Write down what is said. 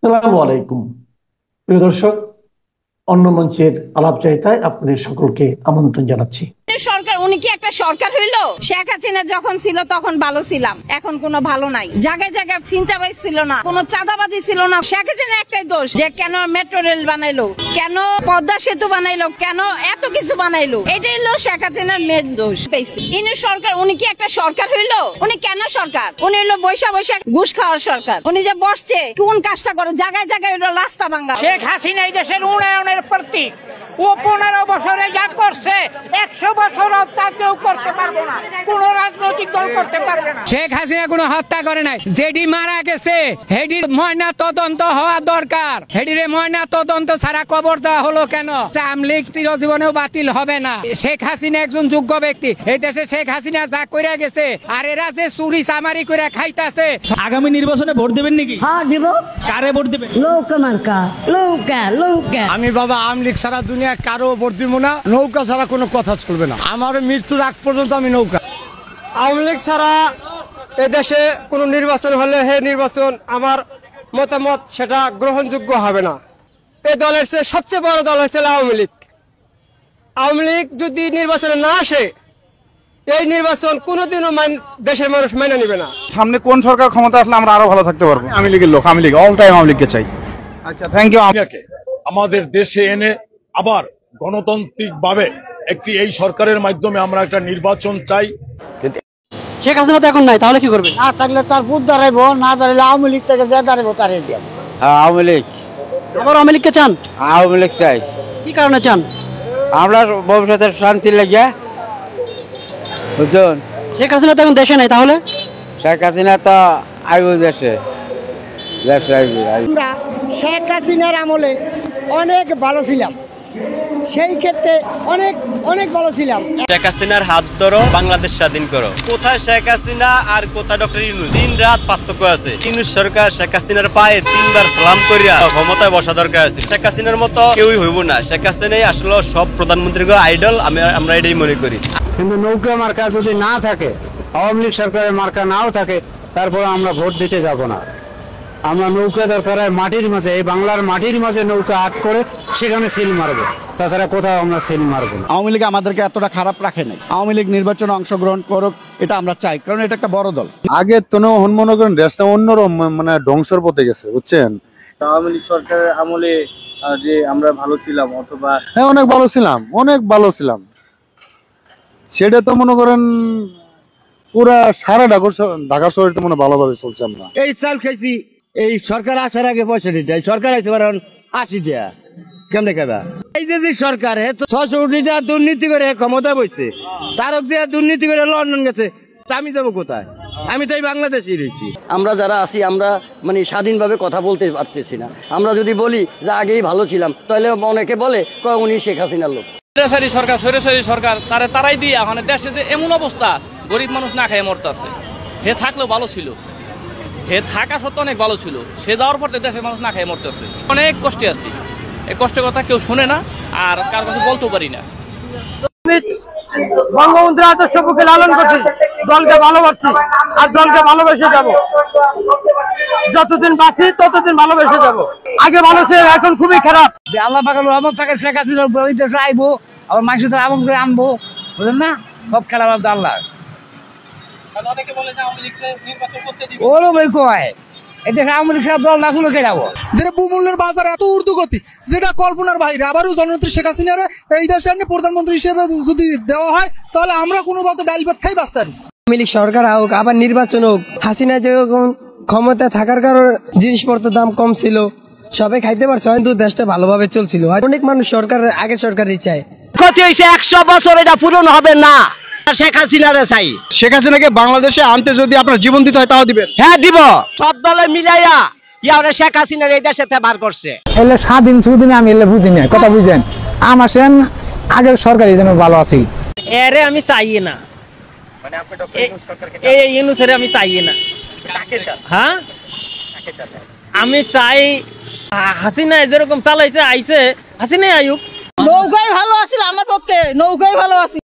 আসসালামু আলাইকুম প্রিয় দর্শক, অন্য মঞ্চের আলাপচারিতায় আপনাদের সকলকে আমন্ত্রণ জানাচ্ছি। সরকার উনি কি একটা সরকার হইলো? শেখ হাসিনা যখন ছিল তখন ভালো ছিলাম, এখন কোনো ভালো নাই। জায়গায় জায়গায় চিন্তাবাজ ছিল না, কোনো চাঁদাবাজি ছিল না। শেখ হাসিনা একটাই দোষ, যে কেন মেট্রো রেল বানাইলো, কেন পদ্মা সেতু বানাইলো, কেন এত কিছু বানাইলো, এটাই হলো শেখ হাসিনার মেন দোষ। ইনি সরকার, উনি কি একটা সরকার হইলো? উনি কেন সরকার? উনি হলো বৈশা বৈশা ঘুষ খাওয়ার সরকার। উনি যে বসছে কোন কাজটা করে, জায়গায় জায়গায় হলো রাস্তা ভাঙা। শেখ হাসিনা এই দেশের উন্নয়নের প্রতীক। ও 15 বছরে যা করছে 100 বছরও তা কেউ করতে পারবে না, কোন রাজনৈতিক দল করতে পারবে না। শেখ হাসিনা কোনো হত্যা করে নাই। যেডি মারা গেছে হেডির ময়না তদন্ত হওয়া দরকার। হেডিরে ময়না তদন্ত ছাড়া কবর দেওয়া হলো কেন? আমলিগ চিরজীবনেও বাতিল হবে না। শেখ হাসিনা একজন যোগ্য ব্যক্তি। এই দেশে শেখ হাসিনা যা কইরা গেছে, আর এরা যে চুরি চামারি করে খাইতাছে। আগামী নির্বাচনে ভোট দেবেন নাকি? হ্যাঁ দিব। কারে ভোট দেবেন? নৌকা মার্কা, নৌকা। আমি বাবা আমলিগ ছাড়া দুনিয়া কারো ভোট দিব না। নৌকা ছাড়া কোনো কথা চলবে না। আমার মৃত্যুর আগ পর্যন্ত আমি নৌকা। আওয়ামী লীগ ছাড়া এদেশে কোনো নির্বাচন হলে হে নির্বাচন আমার মতামত সেটা গ্রহণযোগ্য হবে না। এই দলের সবচেয়ে বড় দল হচ্ছে আওয়ামী লীগ। আওয়ামী লীগ যদি নির্বাচনে না আসে, এই নির্বাচন কোনোদিনও দেশের মানুষ মেনে নেবে না। সামনে কোন সরকার ক্ষমতা আসলে আমরা আরো ভালো থাকতে পারবো। আমি লীগের লোক, আমি লীগ অল টাইম আওয়ামী লীগকে চাই। আচ্ছা, থ্যাংক ইউ। আমাদের দেশে এনে আবার গণতান্ত্রিক ভাবে একটি এই সরকারের মাধ্যমে আমরা একটা নির্বাচন চাই। শেখ হাসিনা তো এখন নাই, তাহলে কি করবে? না থাকলে তার ভূত দাঁড়াইবো, না দাঁড়াইলে আওয়ামী লীগ থেকে যে দাঁড়াইবো তারে দিয়ে। আওয়ামী লীগ। আবার আওয়ামী লীগকে চান? আওয়ামী লীগ চাই। কি কারণে চান? আমরা ভবিষ্যতের শান্তি লেগে বুঝুন। শেখ হাসিনা তো এখন দেশে নাই, তাহলে? শেখ হাসিনা তো আইব দেশে। আমরা শেখ হাসিনার আমলে অনেক ভালো ছিলাম, সেই ক্ষেত্রে অনেক অনেক ভালো ছিলাম। শেখ হাসিনার হাত ধরো, বাংলাদেশ স্বাধীন করো। কোথায় শেখ হাসিনা আর কোথায় ডক্টর ইউনূস? দিন রাত পার্থক্য আছে। ইউনূস সরকার শেখ হাসিনার পায়ে 3 বার সালাম করিয়া ক্ষমতায় বসা দরকার আছে। শেখ হাসিনার মতো কেউই হইব না। শেখ হাসিনাই আসলে সব প্রধানমন্ত্রীর আইডল, আমরা এটাই মনে করি। কিন্তু নৌকা মার্কা যদি না থাকে, আওয়ামী লীগ সরকারের মার্কা নাও থাকে, তারপরে আমরা ভোট দিতে যাব না। আমরা নৌকা দরকার হয় মাটির মাঝে, এই বাংলার মাটির মাঝে নৌকা আট করে সেখানে সিল মারবো, তাছাড়া কোথাও আমরা সিল মারবো না। আওয়ামী লীগ আমাদেরকে এতটা খারাপ রাখে নাই। আওয়ামী লীগ নির্বাচনে অংশগ্রহণ করুক, এটা আমরা চাই, কারণ এটা একটা বড় দল। আগে তো মনে করেন দেশটা অন্যরকম মানে ধ্বংসের পথে গেছে, বুঝছেন। আওয়ামী লীগ সরকারের আমলে যে আমরা ভালো ছিলাম, অথবা হ্যাঁ অনেক ভালো ছিলাম, অনেক ভালো ছিলাম। সেটা তো মনে করেন পুরা সারা ঢাকা শহরে তো মনে ভালোভাবে চলছে। আমরা এই চাল খাইছি, এই সরকার আসার আগে 65 টাকা, সরকার আসতে পারে 80 টাকা। কেমনে খাবা? এই যে সরকার 600 টাকা দুর্নীতি করে ক্ষমতা বইছে, তারক যে দুর্নীতি করে লন্ডন গেছে, আমি যাবো কোথায়? আমি তো এই বাংলাদেশেই রয়েছি। আমরা যারা আছি, আমরা মানে স্বাধীনভাবে কথা বলতে পারতেছি না। আমরা যদি বলি যে আগেই ভালো ছিলাম, তাহলে অনেকে বলে উনি শেখ হাসিনার লোক। সৈরাচারী সরকার তারাই দিয়ে এখন দেশে যে এমন অবস্থা, গরিব মানুষ না খেয়ে মরতেছে। হে থাকলেও ভালো ছিল, হে থাকা সত্ত্বেও অনেক ভালো ছিল। সে যাওয়ার পর দেশের মানুষ না খেয়ে মরতেছে। অনেক কষ্টে আছি, এই কষ্টের কথা কেউ শুনে না, আর কার কাছে বলতেও পারি না। বঙ্গবন্ধুর আদর্শ বুকে লালন করছি, দলকে ভালোবাসছি, আর দলকে ভালোবেসে যাব। যতদিন বাঁচি ততদিন ভালোবেসে যাব। আগে ভালো ছিল, এখন খুবই খারাপ। আল্লাহ পাকালো আমার টাকা শেখ হাসিনা দেশে আইবো, আবার মানুষ তো আমল করে আনবো, বুঝলেন না? সব খেলা বাদ আল্লাহ। অনেকে বলে যে আওয়ামী লীগকে নির্বাচন করতে দিবে, ওরও বই কয় এটা আওয়ামী লীগ দল না শুনে কেনাবো। বহুমূল্যের বাজার এত ঊর্ধ্বগতি, যেটা কল্পনার বাইরে। আবারও জননেত্রী শেখ হাসিনার এই দেশে আপনি প্রধানমন্ত্রী হিসেবে যদি দেওয়া হয়, তাহলে আমরা কোনো মতো ডাল ভাত খাই বাঁচতে পারি। আওয়ামী লীগ সরকার হোক, আবার নির্বাচন হোক, হাসিনা যেরকম ক্ষমতা থাকার কারণে জিনিসপত্রের দাম কম ছিল, সবাই খাইতে পারছে, কিন্তু দেশটা ভালোভাবে চলছিল। অনেক মানুষ সরকারের আগে সরকারই চায়। ক্ষতি হয়েছে 100 বছর, এটা পূরণ হবে না। শেখ হাসিনারে চাই। শেখ হাসিনাকে বাংলাদেশে আনতে যদি আপনার জীবন দিতে হয়, তাও দিবেন? হ্যাঁ দিব। সব দলে মিলাইয়া শেখ হাসিনার এই দেশে বার করছে। এলে স্বাধীন সুদিন আমি এলে বুঝি না, কথা বুঝেন। আমার সেন আগের সরকারি যেন ভালো আছি। এরে আমি চাই না, এই ইউনূসের আমি চাই না। হ্যাঁ আমি চাই হাসিনা যেরকম চালাইছে, আইছে হাসিনাই আয়ুক। নৌকায় ভালো আছিল, আমার পক্ষে নৌকায় ভালো আছি।